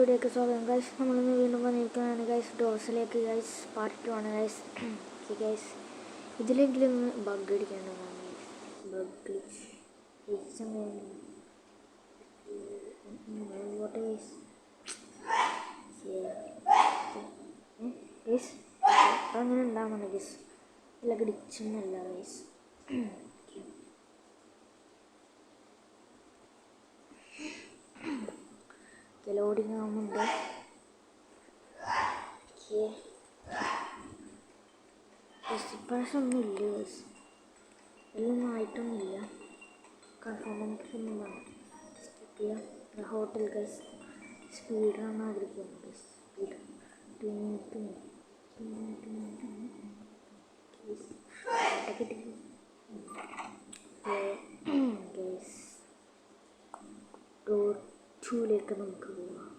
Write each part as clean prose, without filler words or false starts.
വീഡിയോക്ക് സ്വാഗതം ഗൈസ്. നമ്മളിന്ന് വീണ്ടും വന്നിരിക്കുന്നതാണ് ഗൈസ് ഡോസിലേക്ക് ഗൈസ് പാർട്ട് 2 ആണ് ഗൈസ്. ഓക്കെ ഗൈസ്, ഇതിലെങ്കിലും ബഗ് അടിക്കേണ്ടതാണ് ബഗ് ഗ്ലിച്ച് ഗൈസ് അങ്ങനെ ഉണ്ടാകുന്നുണ്ട് ഗൈസ്. ഇല്ല ഗ്ലിച്ചൊന്നുമല്ല ഗൈസ്. ലോഡിങ് ആവുന്നുണ്ട്. ഇപ്രാവശ്യം ഒന്നും ഇല്ല ഗൈസ്, എല്ലാം ആയിട്ടൊന്നുമില്ല. കൺഫോമൊന്നും വേണം. സ്കിപ്പ് ചെയ്യാം. ഹോട്ടൽ ഗൈസ് സ്പീഡാണ് ആഗ്രഹിക്കുന്നത് ഗൈസ്. സ്പീഡ് ഡോർ 2ലേക്ക് നമുക്ക് പോവാം.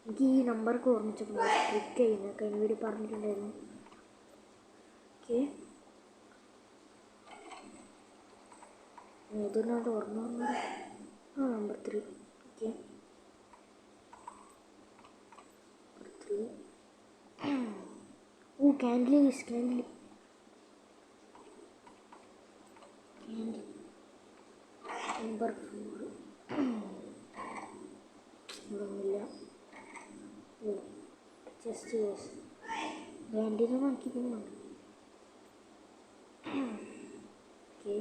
എനിക്ക് ഈ നമ്പറൊക്കെ ഓർമ്മിച്ചപ്പോൾ ക്ലിക്ക് ചെയ്യുന്നത് കഴിഞ്ഞ വീഡിയോ പറഞ്ഞിട്ടുണ്ടായിരുന്നു. ഓക്കെ, ഏതൊന്നാണ്ട് ഓർമ്മ നമ്പർ 3. Okay, number 3. ഓ ക്യാൻഡിൽ നമ്പർ 4 ഒന്നുമില്ല. Just candle നോക്കിക്കുന്നുണ്ട്. ഓക്കെ,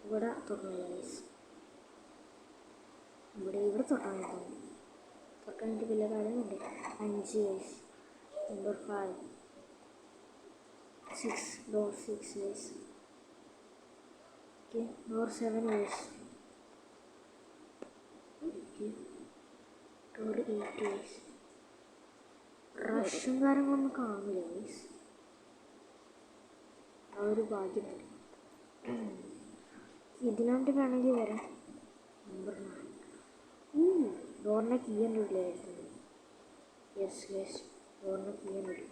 ഇവിടെ തുറന്നില്ല ഗൈസ്. ഇവിടെ തുറക്കാൻ തോന്നുന്നു. തുറക്കാനായിട്ട് വലിയ കാര്യമുണ്ട്. 5 guys. Number 5 6 door 6 guys. Okay, door 7 guys. Okay, door 8 guys. റഷും കാര്യങ്ങളൊന്നും കാണില്ല ഗൈസ്, ആ ഒരു ഭാഗ്യമുണ്ട്. ഇതിനായിട്ട് വേണമെങ്കിൽ വരാം. നമ്പർ 9 ഡോറിൻ്റെ കീ എൻ്റെ ഉള്ളിലായിരുന്നു. യെസ് യെസ്, ഡോറിൻ്റെ കീ എൻ്റെ ഉള്ളിൽ.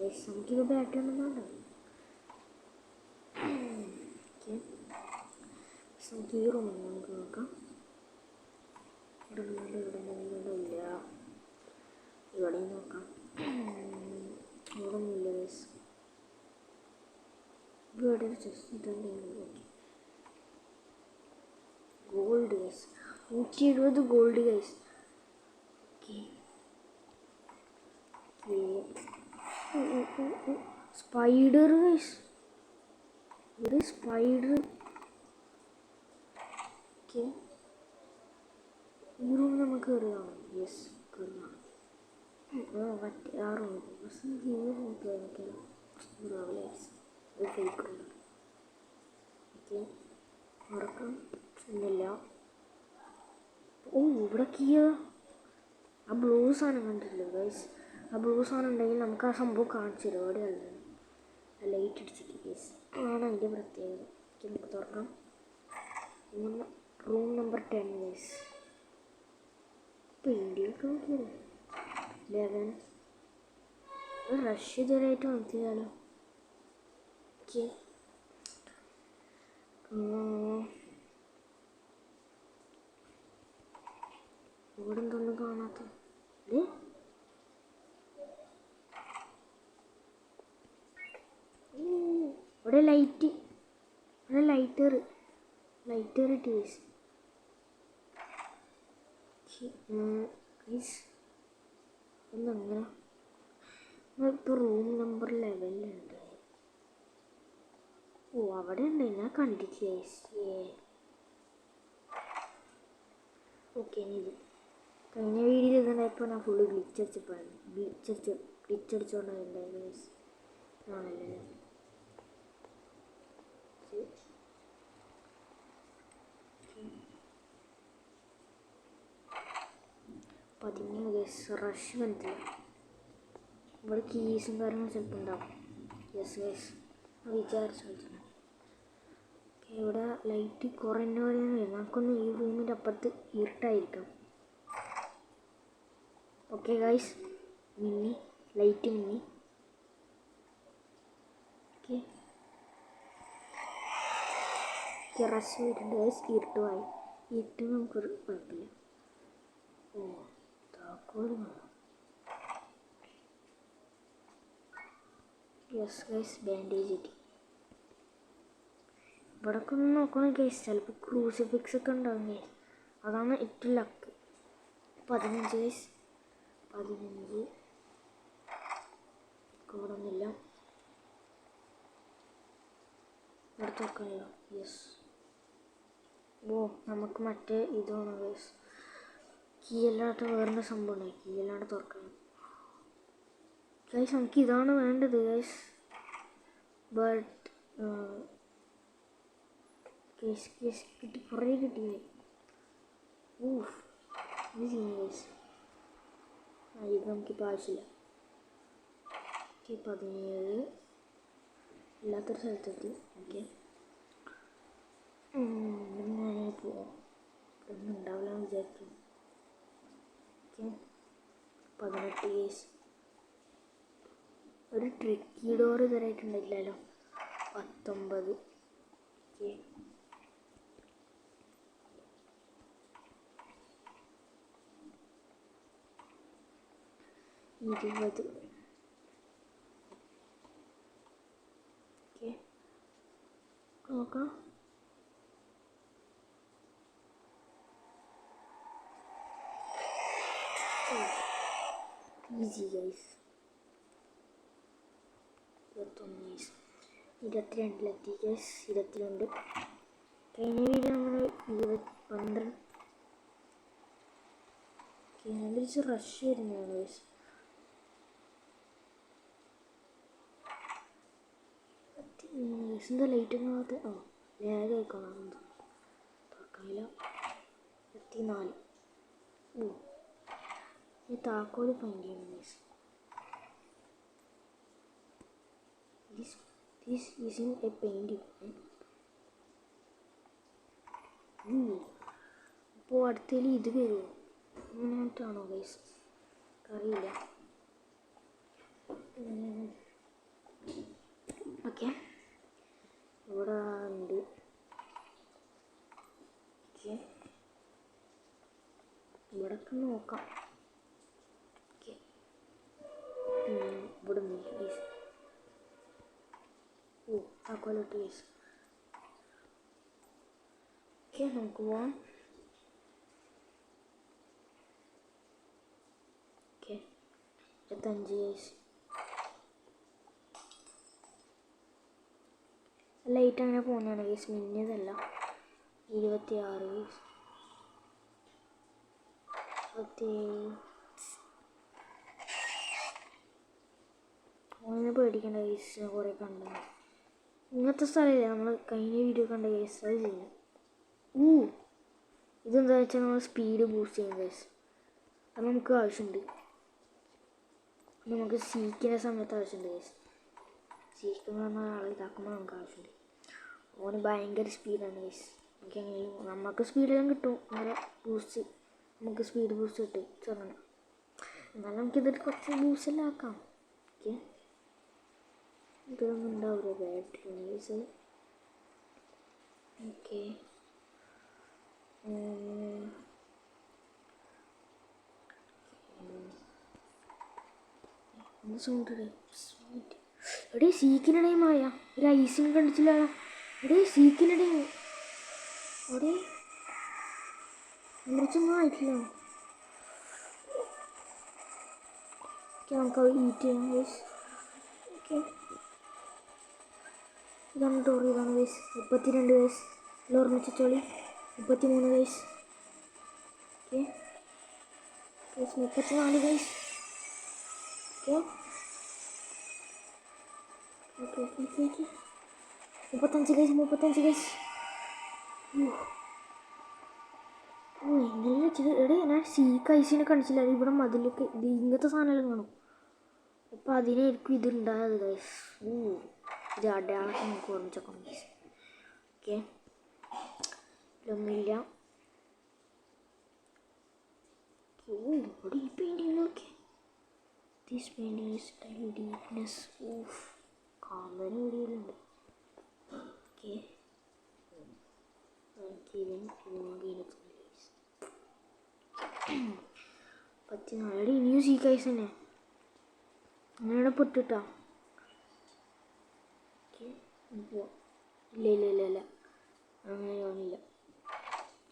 യെസ്, നമുക്കിത് ബാറ്ററി ഒന്നും വേണ്ട. ഓക്കെ, നമുക്ക് ഈ റൂമിൽ നമുക്ക് നോക്കാം. ഇല്ല, ഇവിടെയും നോക്കാം. ഇവിടെ ഒന്നുമില്ല ഗൈസ്. ഇവിടെ ജസ്റ്റ് ഇതുണ്ടെങ്കിൽ gold guys. 170 gold guys. Spider guys, ഒരു സ്പൈഡർ. ഓക്കെ, ഈ റൂം നമുക്ക് കയറുകയാണ്. യെസ്, കയറുകയാണ്. മറ്റേ ആ റൂം പക്ഷേ ഈ റൂം കയറിക്കാൻ ഒരു ഫേക്ക് റൂം. ഓക്കെ, ഉറക്കം ഒന്നുമില്ല. ഓ ഇവിടെ കീയ ആ ബ്ലൂ സാധനം കണ്ടിട്ടില്ല ഗൈസ്. ആ ബ്ലൂ സാധനം ഉണ്ടെങ്കിൽ നമുക്ക് ആ സംഭവം കാണിച്ചു തരും. എവിടെയാണ് ലൈറ്റ് അടിച്ചിട്ട് ഗൈസ്, ആണ് അതിൻ്റെ പ്രത്യേകത. നമുക്ക് തുറക്കാം. Room number 10 guys. പെയിൻ്റൊക്കെ നോക്കിയത് 11. റഷ് ഇതുവരെയായിട്ട് നോക്കിയാലോ. ഓക്കെ, ഇവിടെ എന്തൊന്നും കാണാത്ത. ഇവിടെ ലൈറ്റർ ഇട്ട് ഗൈസ്. ഒന്നങ്ങനെ ഇപ്പോൾ റൂം നമ്പർ 11 ഓ അവിടെ ഉണ്ട്, ഞാൻ കണ്ടിട്ട് ഗൈസ്. ഓക്കെ, ഇത് കഴിഞ്ഞ വീഡിയോയിൽ ഇതുണ്ടായപ്പോൾ ഞാൻ ഫുള്ള് ഗ്ലിച്ചടിച്ചോണ്ടായിരുന്നു ഗൈസ്. ആണല്ലേ, 11 ഗൈസ്. റഷ് വന്നിട്ടില്ല. ഇവിടെ കീസും കാര്യങ്ങളും ചിലപ്പോൾ ഉണ്ടാവും. യെസ് ഗൈസ്, വിചാരിച്ചു. ഇവിടെ ലൈറ്റ് കുറഞ്ഞ പോലെയാണ്. നമുക്കൊന്ന് ഈ റൂമിൻ്റെ അപ്പുറത്ത് ഇരുട്ടായിരിക്കാം. ഓക്കെ ഗൈസ്, ലൈറ്റ് മിന്നി. ഓക്കെ, റഷ് വരുന്നുണ്ട് ഗൈസ്. ഇരുട്ടുമായി. ഇട്ട് നമുക്കൊരു കുഴപ്പമില്ല. ഓ താക്കോല് വേണം. യെസ് ഗൈസ്, ബാൻഡേജ് കിട്ടി. ഇവിടൊക്കെ ഒന്ന് നോക്കണം ഗൈസ്, ചിലപ്പോൾ ക്രൂസിഫിക്സ് ഒക്കെ ഉണ്ടാവും ഗൈസ്. അതാണ് ഏറ്റവും ലക്ക്. 15 ഗൈസ്, 15 കൂടുന്നില്ല. ഇവിടെ തുറക്കണല്ലോ. യെസ്. ഓ നമുക്ക് മറ്റേ ഇതാണ് ഗൈസ്, കീ അല്ലാത്ത വേറെ സംഭവം ഉണ്ടായി. കീ അല്ലാണ്ട് തുറക്കണം ഗൈസ്. നമുക്ക് ഇതാണ് വേണ്ടത് ഗൈസ്. ബട്ട് കേസ് കിട്ടി, കുറേ കിട്ടി. ഊഫ്, ഇത് ചെയ്യുന്നു ഗൈസ്. ഇത് നമുക്കിപ്പോൾ ആവശ്യമില്ല. 17 ഇല്ലാത്തൊരു സ്ഥലത്തെത്തി. ഓക്കെ, ഞാൻ പോവാം. ഒന്നും ഉണ്ടാവില്ല എന്ന് വിചാരിക്കും. Okay, 18 case. ഒരു ട്രിക്കി ഡോർ ഇതുവരായിട്ടുണ്ടായില്ലല്ലോ. 19. ഓക്കെ, 20. ഓക്കെ, നോക്കാം. Easy guys. 21 ഗൈസ്. 22ലെത്തി ഗൈസ്. 22. കഴിഞ്ഞ വീഡിയോ നമ്മൾ 12. തിരിച്ച് റഷ് വരുന്നതാണ് ഗൈസ്. എന്താ ലൈറ്റ് ഒന്നാമത്തെ ലാഗ് ആയിക്കോളാം. തുറക്കാനില്ല. 24. ഓ, ഈ താക്കോല് ഫൈൻഡ് ചെയ്യണം guys. This isn't a painting. അപ്പോൾ അടുത്തതിൽ ഇത് വരുമോ അങ്ങനെയായിട്ടാണോ ഗൈസ്? അറിയില്ല. ഓക്കെ, ഇവിടെ ഉണ്ട്. ഓക്കെ, ഇവിടൊക്കെ നോക്കാം. ഓക്കെ, ഇവിടെ ഉണ്ട് ഗൈസ്. ഓ താക്കോലിട്ട് ഗൈസ്. ഓക്കെ, നമുക്ക് പോവാം. Okay, 25 guys. ലൈറ്റ് അങ്ങനെ പോകുന്നതാണ് ഗൈസ്, മിന്നിയതല്ല. 26 ഗൈസ്. 27. ഓനെ പേടിക്കേണ്ട ഗൈസ്, കുറേ കണ്ടു. ഇങ്ങനത്തെ സ്ഥലമില്ല നമ്മൾ കഴിഞ്ഞ വീഡിയോ കണ്ട ഗൈസ്, അത് ചെയ്യും. ഇതെന്താ വെച്ചാൽ നമ്മൾ സ്പീഡ് ബൂസ്റ്റ് ചെയ്യും ഗൈസ്. അത് നമുക്ക് ആവശ്യമുണ്ട്. നമുക്ക് സീക്കിൻ്റെ സമയത്ത് ആവശ്യമുണ്ട് ഗൈസ്. സീക്കെന്ന് പറഞ്ഞാൽ ആളെ ഇതാക്കുമ്പോൾ നമുക്ക് ആവശ്യമുണ്ട്. ഓന് ഭയങ്കര സ്പീഡാണ് ഗൈസ്. നമുക്ക് എങ്ങനെയും നമുക്ക് സ്പീഡെല്ലാം കിട്ടും. അങ്ങനെ ബൂസ്റ്റ്, നമുക്ക് സ്പീഡ് ബൂസ്റ്റ് കിട്ടും ചെറുങ്ങനെ. എന്നാലും നമുക്കിതിൽ കുറച്ച് ബൂസ്റ്റെല്ലാം ആക്കാം. ഓക്കെ, ഇതൊന്നും ഉണ്ടാവില്ല ബാറ്ററി ഗൈസ്. ഓക്കെ, സൗണ്ട് എടേ സീക്കിൻ്റെ ടൈമായ. ഒരു ഐസിങ് കണ്ടിച്ചില്ല. എടേ സീക്കിൻ്റെ ടൈം. എടേ കുറച്ചൊന്നും ആയിട്ടില്ല. ഓക്കെ, നമുക്ക് ഈറ്റ് ചെയ്യാം ഗൈസ്. ഓക്കെ, ഇതാണ് ഡോർ. ഇതാണ് ഗൈസ്. 32 ഗൈസ്. എല്ലാം ഓർമ്മിച്ച് ചോളി. 33 guys. Okay guys, 34 guys. Okay okay okay okay 35 guys. 35 guys. ഓ എങ്ങനെ വെച്ചത് എടേ, ഞാൻ സീക്ക് ഐസിനെ കാണിച്ചില്ല. അത് ഇവിടെ മതിലൊക്കെ ഇത് ഇങ്ങനത്തെ സാധനമെല്ലാം കാണും. അപ്പം അതിനായിരിക്കും ഇതുണ്ടായത് ഗൈസ്. ഇത് അടയാളൊക്കെ നമുക്ക് ഓർമ്മിച്ചേക്കാം ഗൈസ്. ഓക്കെ, ഇതൊന്നുമില്ല. ഇവിടെ ഈ പെയിൻറ്റിങ് നോക്കി. This painting is time deepness. Camera വീഡിയോയിലുണ്ട്. ഓക്കെ, 14 ഇനിയും സീ കൈസ് തന്നെ അങ്ങനെ പൊട്ടിട്ടാ. ഇല്ല അങ്ങനെ ആവുന്നില്ല.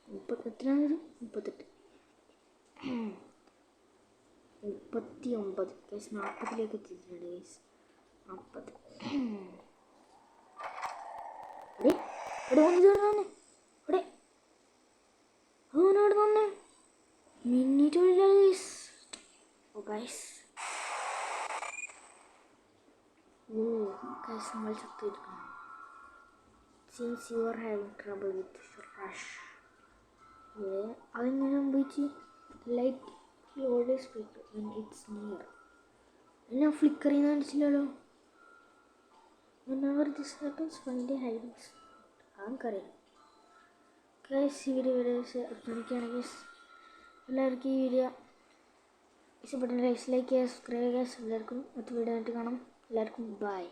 38 39 ഗൈസ് 40ലേക്ക് എത്തിയിട്ടുണ്ട് ഗൈസ്. 40 ഇവിടെ വന്നു ഇവിടെ അവനോട് വന്നേ മിന്നിട്ടില്ല ഗൈസ്. ഓ ഗൈസ് നമ്മൾ ചത്തിരിക്കണം. Since you are having trouble with rush, അതെങ്ങനെ സംഭവിച്ച്? Light always flicker when it's near. എന്നാ ഫ്ലിക്കർ ചെയ്യുന്ന മനസ്സിലല്ലോ. whenever this happens find a hiding spot. അതെനിക്കറിയാം ഗൈസ്. ഈ വീഡിയോ വരെ അവസാനിക്കുകയാണ് ഗൈസ്. എല്ലാവർക്കും ഈ വീഡിയോ ഇഷ്ടപ്പെട്ട ലൈക്ക് ചെയ്യുക, സബ്സ്ക്രൈബ് ചെയ്യുക. എല്ലാവർക്കും മറ്റു വീഡിയോ ആയിട്ട് കാണാം. എല്ലാവർക്കും ബൈ.